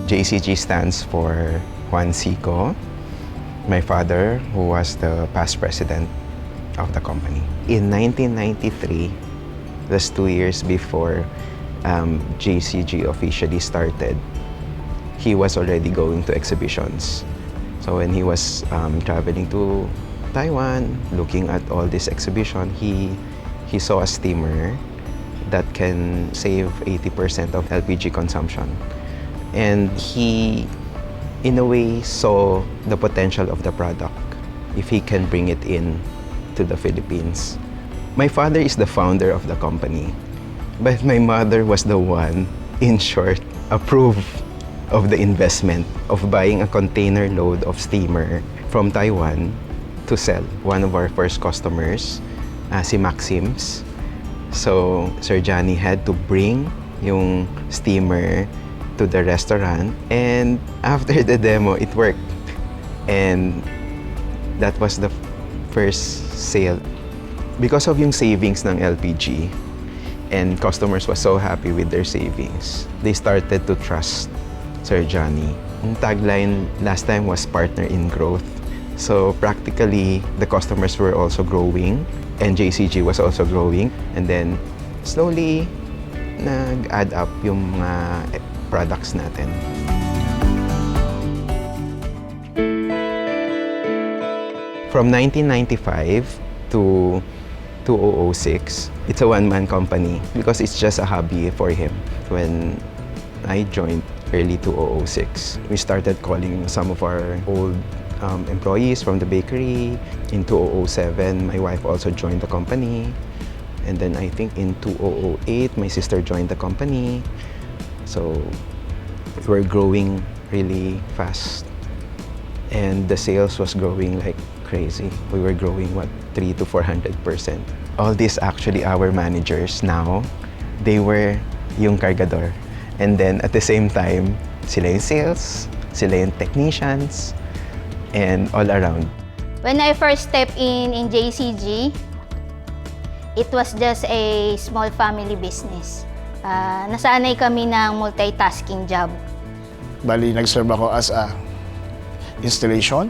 JCG stands for Juan Cico, my father, who was the past president of the company. In 1993, that's 2 years before JCG officially started, he was already going to exhibitions. So when he was traveling to Taiwan, looking at all this exhibition, he saw a steamer that can save 80% of LPG consumption. And he, in a way, saw the potential of the product if he can bring it in to the Philippines. My father is the founder of the company, but my mother was the one, in short, approved of the investment of buying a container load of steamer from Taiwan to sell. One of our first customers, si Maxim's. So, Sir Johnny had to bring yung steamer to the restaurant, and after the demo, it worked. And that was the first sale. Because of yung savings ng LPG, and customers were so happy with their savings, they started to trust Sir Johnny. Yung tagline last time was partner in growth. So practically, the customers were also growing, and JCG was also growing. And then, slowly, nag-add up yung mga products natin. From 1995 to 2006, it's a one-man company because it's just a hobby for him. When I joined early 2006, we started calling some of our old employees from the bakery. In 2007, my wife also joined the company. And then I think in 2008, my sister joined the company. So we're growing really fast. And the sales was growing like crazy. We were growing, 300 to 400%. All these actually our managers now, they were yung cargador. And then at the same time, sila yung sales, sila yung technicians, and all around. When I first stepped in JCG, it was just a small family business. Nasanay kami ng multitasking job. Bali, nag-serve ako as a installation.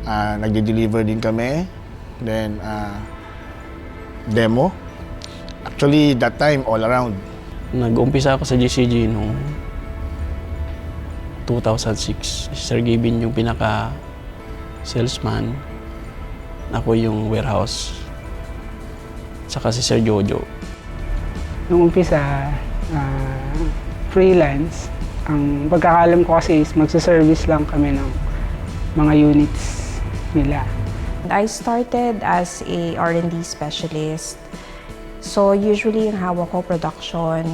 Nagde-deliver din kami. Then, demo. Actually, that time, all around. Nag-umpisa ako sa JCG noong 2006. Sir Gavin yung pinaka-salesman. Ako yung warehouse. Saka si Sir Jojo. Nung umpisa, freelance. Ang pagkakalam ko kasi is magsa-service lang kami ng mga units nila. I started as a R&D specialist. So usually yung hawak ko production,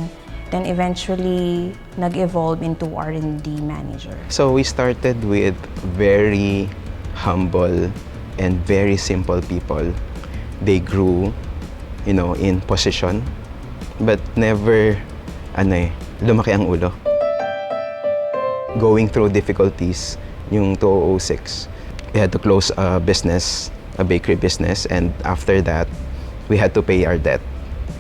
then eventually nag-evolve into R&D manager. So we started with very humble and very simple people. They grew, in position, but never, lumaki ang ulo. Going through difficulties, yung 2006, we had to close a business, a bakery business, and after that, we had to pay our debt.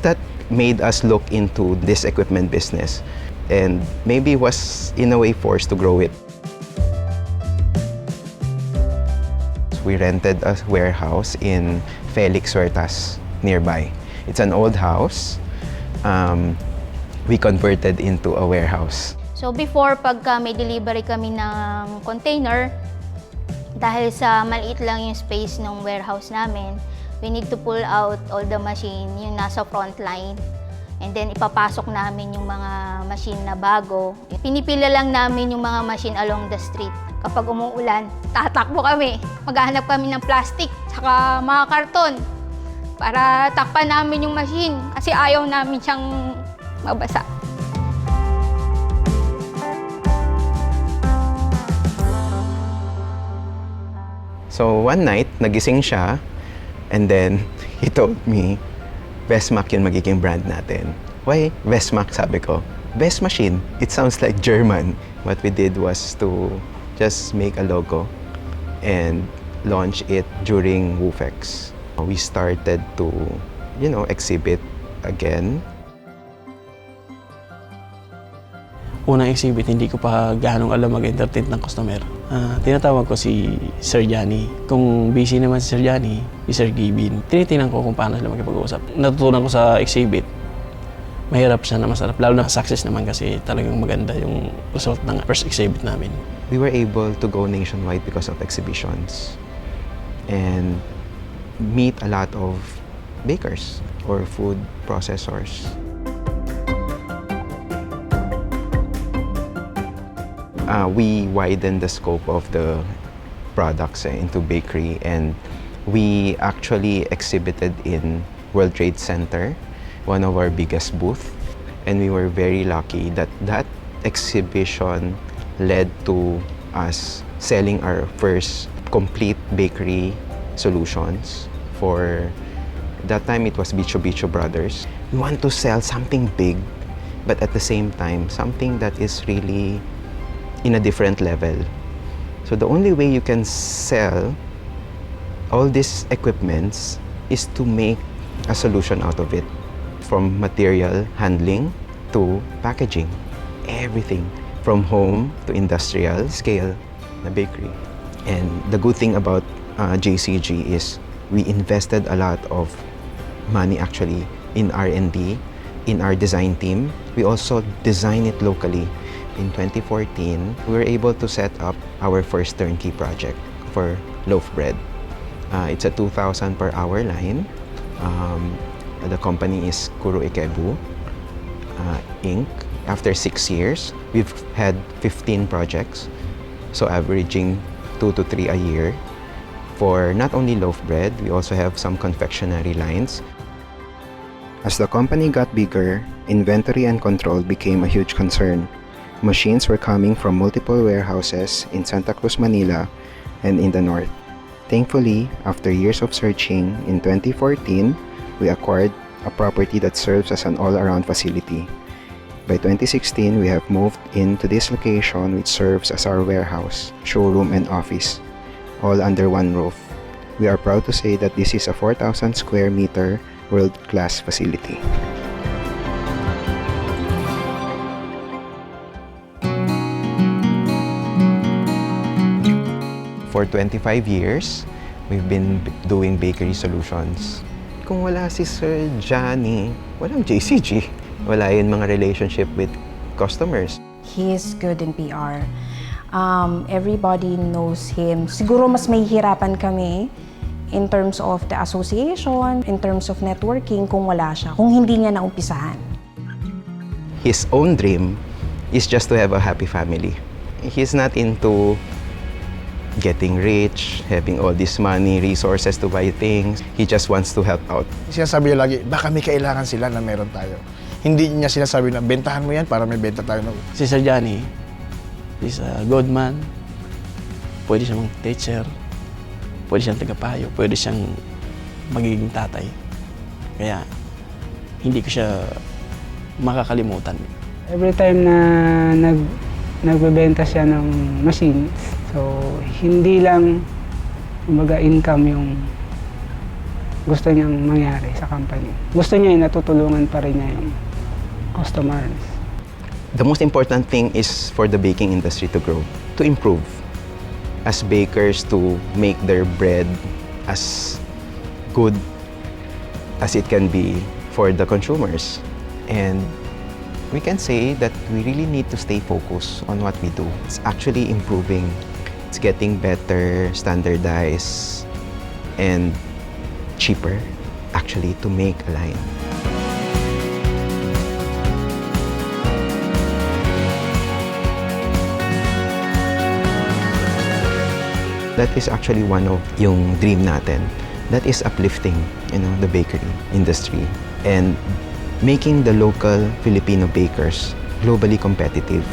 That made us look into this equipment business, and maybe was in a way forced to grow it. We rented a warehouse in Felix Huertas nearby. It's an old house. We converted into a warehouse. So before, pagka may delivery kami ng container, dahil sa maliit lang yung space ng warehouse namin, we need to pull out all the machine, yung nasa front line. And then ipapasok namin yung mga machine na bago. Pinipila lang namin yung mga machine along the street. Kapag umuulan, tatakbo kami. Maghahanap kami ng plastic, saka mga karton para takpan namin yung machine kasi ayaw namin siyang mabasa. So one night, nagising siya, and then he told me, Vesmach yun magiging brand natin. Why Vesmach, sabi ko? Best machine. It sounds like German. What we did was to just make a logo and launch it during WUFEX. We started to, exhibit again. unang exhibit, hindi ko pa gaano alam mag-entertain ng customer. Tinatawag ko si Sir Johnny. Kung busy naman si Sir Johnny, si Sir Gavin, tinitingnan ko kung paano sila makipag-usap. Natutunan ko sa exhibit, mahirap siya na masarap. Lalo na success naman kasi talagang maganda yung result ng first exhibit namin. We were able to go nationwide because of exhibitions and meet a lot of bakers or food processors. We widened the scope of the products into bakery, and we actually exhibited in World Trade Center, one of our biggest booths, and we were very lucky that that exhibition led to us selling our first complete bakery solutions. For that time, it was Bicho Bicho Brothers. We want to sell something big, but at the same time, something that is really in a different level. So the only way you can sell all these equipments is to make a solution out of it, from material handling to packaging, everything from home to industrial scale na bakery. And the good thing about JCG is we invested a lot of money actually in R&D, in our design team. We also design it locally. In 2014, we were able to set up our first turnkey project for loaf bread. It's a 2,000 per hour line. The company is Kuro Ikebu Inc. After 6 years, we've had 15 projects, so averaging 2 to 3 a year. For not only loaf bread, we also have some confectionery lines. As the company got bigger, inventory and control became a huge concern. Machines were coming from multiple warehouses in Santa Cruz, Manila, and in the north. Thankfully, after years of searching, in 2014, we acquired a property that serves as an all-around facility. By 2016, we have moved into this location, which serves as our warehouse, showroom, and office, all under one roof. We are proud to say that this is a 4,000 square meter world-class facility. For 25 years, we've been doing bakery solutions. Kung wala si Sir Johnny, walang JCG. Wala yun mga relationship with customers. He is good in PR. Everybody knows him. Siguro mas may hirapan kami in terms of the association, in terms of networking kung wala siya, kung hindi niya naumpisahan. His own dream is just to have a happy family. He's not into getting rich, having all this money, resources to buy things. He just wants to help out. Sinasabi niya lagi, baka may kailangan sila na meron tayo. Hindi niya sinasabi na bentahan mo yan para may benta tayo. Si Sir Johnny is a good man. Pwede siyang teacher, pwede siyang tagapayo, pwede siyang magiging tatay. Kaya hindi ko siya makakalimutan. Every time na nagbebenta siya ng machines, so hindi lang kumbaga income yung gusto niyang mangyari sa company. Gusto niya natutulungan pa rin niya yung customers. The most important thing is for the baking industry to grow, to improve. As bakers, to make their bread as good as it can be for the consumers. And we can say that we really need to stay focused on what we do. It's actually improving. It's getting better, standardized, and cheaper, actually, to make a line. That is actually one of yung dream natin. That is uplifting, the bakery industry and making the local Filipino bakers globally competitive.